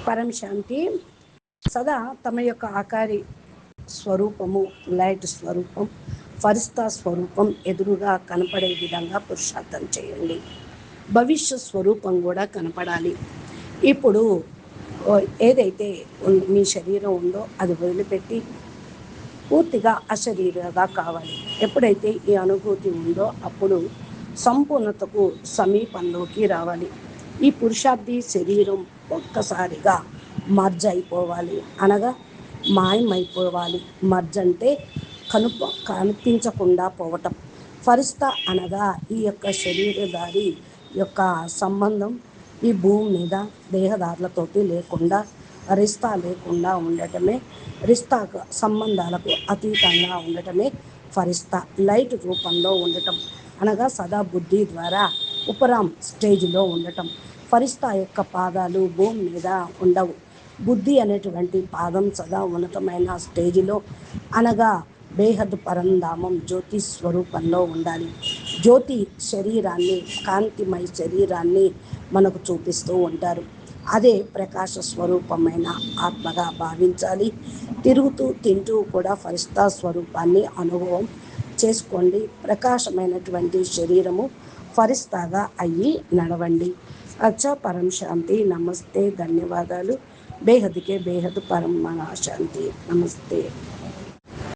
పరం శాంతి. సదా తమ యొక్క ఆకారి స్వరూపము, లైట్ స్వరూపం, ఫరిస్తా స్వరూపం ఎదురుగా కనపడే విధంగా పురుషార్థం చేయండి. భవిష్య స్వరూపం కూడా కనపడాలి. ఇప్పుడు ఏదైతే మీ శరీరం ఉందో అది వదిలిపెట్టి పూర్తిగా అశరీరగా కావాలి. ఎప్పుడైతే ఈ అనుభూతి ఉందో అప్పుడు సంపూర్ణతకు సమీపంలోకి రావాలి. ఈ పురుషార్థి శరీరం ఒక్కసారిగా మర్జ్ అయిపోవాలి, అనగా మాయమైపోవాలి. మర్జ్ అంటే కనిపించకుండా పోవటం. ఫరిస్తా అనగా ఈ యొక్క శరీరధారి యొక్క సంబంధం ఈ భూమి మీద దేహదారులతోటి లేకుండా, రిస్తా లేకుండా ఉండటమే, రిస్తా సంబంధాలకు అతీతంగా ఉండటమే ఫరిస్తా. లైట్ రూపంలో ఉండటం అనగా సదా బుద్ధి ద్వారా ఉపరాం స్టేజ్లో ఉండటం. ఫరిస్తా యొక్క పాదాలు భూమి మీద ఉండవు. బుద్ధి అనేటువంటి పాదం సదా ఉన్నతమైన స్టేజిలో అనగా బేహద్ పరంధామం జ్యోతి స్వరూపంలో ఉండాలి. జ్యోతి శరీరాన్ని, కాంతిమయ శరీరాన్ని మనకు చూపిస్తూ ఉంటారు. అదే ప్రకాశ స్వరూపమైన ఆత్మగా భావించాలి. తిరుగుతూ తింటూ కూడా ఫరిస్తా స్వరూపాన్ని అనుభవం చేసుకోండి. ప్రకాశమైనటువంటి శరీరము ఫరిస్తాగా అయ్యి నడవండి. అచ్చా, పరం శాంతి. నమస్తే, ధన్యవాదాలు. బేహద్కే బేహద్ పరం శాంతి. నమస్తే.